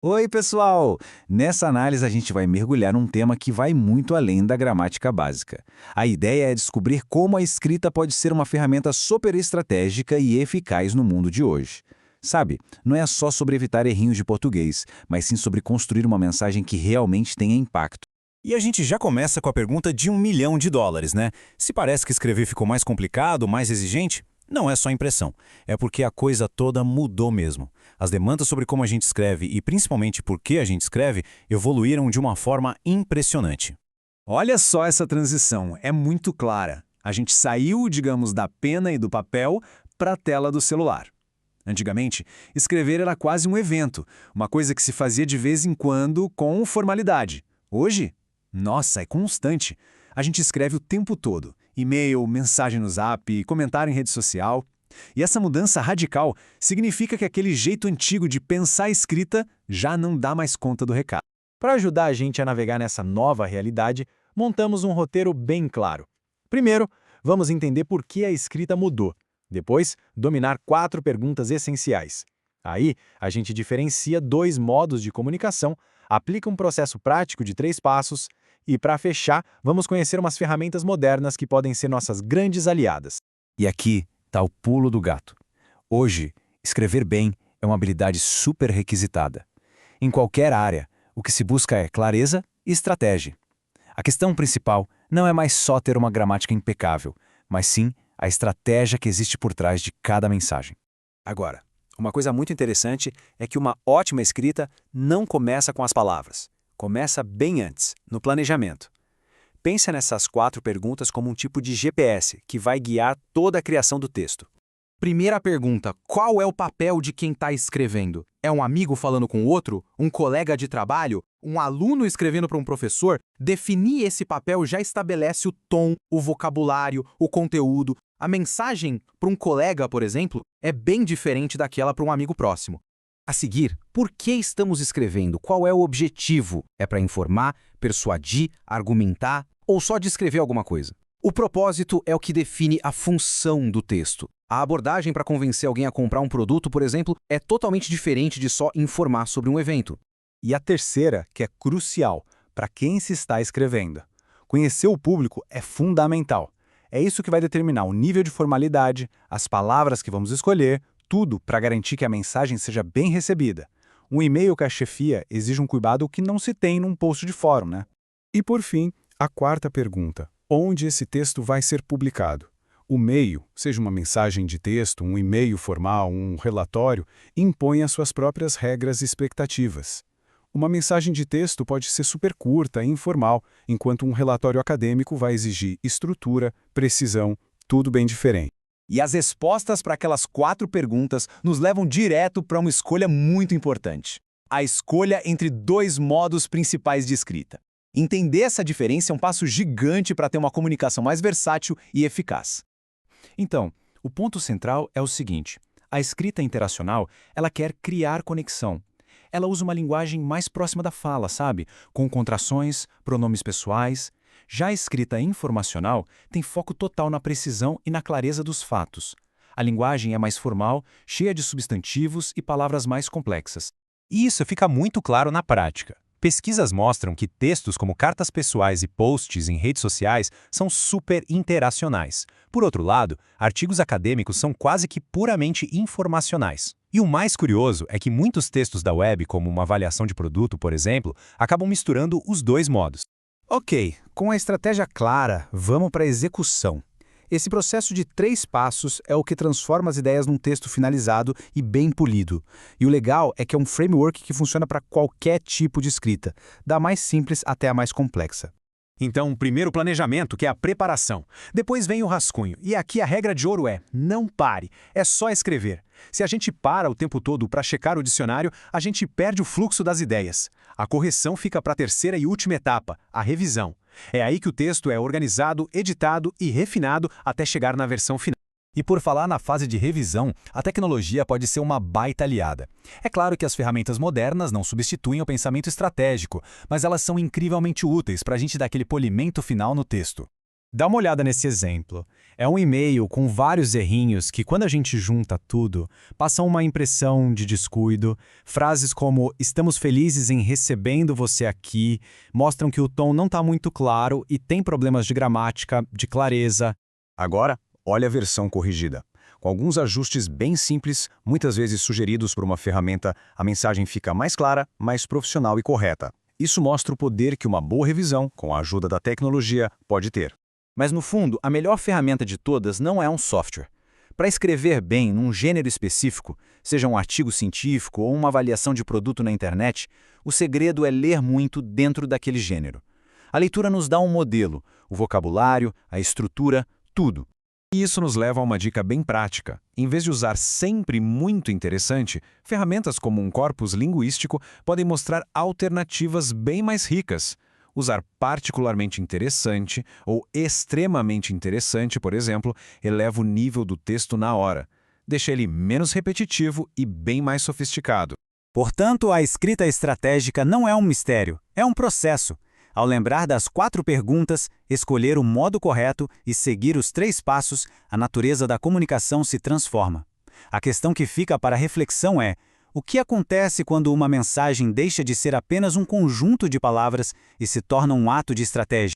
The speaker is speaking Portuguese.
Oi, pessoal! Nessa análise, a gente vai mergulhar num tema que vai muito além da gramática básica. A ideia é descobrir como a escrita pode ser uma ferramenta super estratégica e eficaz no mundo de hoje. Sabe, não é só sobre evitar errinhos de português, mas sim sobre construir uma mensagem que realmente tenha impacto. E a gente já começa com a pergunta de US$ 1 milhão, né? Se parece que escrever ficou mais complicado, mais exigente, não é só impressão. É porque a coisa toda mudou mesmo. As demandas sobre como a gente escreve e principalmente por que a gente escreve evoluíram de uma forma impressionante. Olha só essa transição, é muito clara. A gente saiu, digamos, da pena e do papel para a tela do celular. Antigamente, escrever era quase um evento, uma coisa que se fazia de vez em quando com formalidade. Hoje, nossa, é constante. A gente escreve o tempo todo. E-mail, mensagem no Zap, comentário em rede social. E essa mudança radical significa que aquele jeito antigo de pensar a escrita já não dá mais conta do recado. Para ajudar a gente a navegar nessa nova realidade, montamos um roteiro bem claro. Primeiro, vamos entender por que a escrita mudou. Depois, dominar 4 perguntas essenciais. Aí, a gente diferencia 2 modos de comunicação, aplica um processo prático de 3 passos e, para fechar, vamos conhecer umas ferramentas modernas que podem ser nossas grandes aliadas. E aqui está o pulo do gato. Hoje, escrever bem é uma habilidade super requisitada. Em qualquer área, o que se busca é clareza e estratégia. A questão principal não é mais só ter uma gramática impecável, mas sim a estratégia que existe por trás de cada mensagem. Agora, uma coisa muito interessante é que uma ótima escrita não começa com as palavras. Começa bem antes, no planejamento. Pensa nessas 4 perguntas como um tipo de GPS que vai guiar toda a criação do texto. Primeira pergunta: qual é o papel de quem está escrevendo? É um amigo falando com outro? Um colega de trabalho? Um aluno escrevendo para um professor? Definir esse papel já estabelece o tom, o vocabulário, o conteúdo. A mensagem para um colega, por exemplo, é bem diferente daquela para um amigo próximo. A seguir, por que estamos escrevendo? Qual é o objetivo? É para informar, persuadir, argumentar ou só descrever alguma coisa? O propósito é o que define a função do texto. A abordagem para convencer alguém a comprar um produto, por exemplo, é totalmente diferente de só informar sobre um evento. E a terceira, que é crucial, para quem se está escrevendo. Conhecer o público é fundamental. É isso que vai determinar o nível de formalidade, as palavras que vamos escolher, tudo para garantir que a mensagem seja bem recebida. Um e-mail com a chefia exige um cuidado que não se tem num post de fórum, né? E por fim, a quarta pergunta: onde esse texto vai ser publicado? O meio, seja uma mensagem de texto, um e-mail formal, um relatório, impõe as suas próprias regras e expectativas. Uma mensagem de texto pode ser super curta e informal, enquanto um relatório acadêmico vai exigir estrutura, precisão, tudo bem diferente. E as respostas para aquelas 4 perguntas nos levam direto para uma escolha muito importante. A escolha entre 2 modos principais de escrita. Entender essa diferença é um passo gigante para ter uma comunicação mais versátil e eficaz. Então, o ponto central é o seguinte: a escrita interacional, ela quer criar conexão. Ela usa uma linguagem mais próxima da fala, sabe? Com contrações, pronomes pessoais. Já a escrita informacional tem foco total na precisão e na clareza dos fatos. A linguagem é mais formal, cheia de substantivos e palavras mais complexas. E isso fica muito claro na prática. Pesquisas mostram que textos como cartas pessoais e posts em redes sociais são super interacionais. Por outro lado, artigos acadêmicos são quase que puramente informacionais. E o mais curioso é que muitos textos da web, como uma avaliação de produto, por exemplo, acabam misturando os 2 modos. Ok, com a estratégia clara, vamos para a execução. Esse processo de 3 passos é o que transforma as ideias num texto finalizado e bem polido. E o legal é que é um framework que funciona para qualquer tipo de escrita, da mais simples até a mais complexa. Então, primeiro o planejamento, que é a preparação. Depois vem o rascunho. E aqui a regra de ouro é: não pare, é só escrever. Se a gente para o tempo todo para checar o dicionário, a gente perde o fluxo das ideias. A correção fica para a terceira e última etapa, a revisão. É aí que o texto é organizado, editado e refinado até chegar na versão final. E por falar na fase de revisão, a tecnologia pode ser uma baita aliada. É claro que as ferramentas modernas não substituem o pensamento estratégico, mas elas são incrivelmente úteis para a gente dar aquele polimento final no texto. Dá uma olhada nesse exemplo. É um e-mail com vários errinhos que, quando a gente junta tudo, passam uma impressão de descuido. Frases como "estamos felizes em recebendo você aqui" mostram que o tom não está muito claro e tem problemas de gramática, de clareza. Agora, olha a versão corrigida. Com alguns ajustes bem simples, muitas vezes sugeridos por uma ferramenta, a mensagem fica mais clara, mais profissional e correta. Isso mostra o poder que uma boa revisão, com a ajuda da tecnologia, pode ter. Mas, no fundo, a melhor ferramenta de todas não é um software. Para escrever bem num gênero específico, seja um artigo científico ou uma avaliação de produto na internet, o segredo é ler muito dentro daquele gênero. A leitura nos dá um modelo, o vocabulário, a estrutura, tudo. E isso nos leva a uma dica bem prática. Em vez de usar sempre muito interessante, ferramentas como um corpus linguístico podem mostrar alternativas bem mais ricas. Usar particularmente interessante ou extremamente interessante, por exemplo, eleva o nível do texto na hora. Deixa ele menos repetitivo e bem mais sofisticado. Portanto, a escrita estratégica não é um mistério, é um processo. Ao lembrar das 4 perguntas, escolher o modo correto e seguir os 3 passos, a natureza da comunicação se transforma. A questão que fica para reflexão é: o que acontece quando uma mensagem deixa de ser apenas um conjunto de palavras e se torna um ato de estratégia?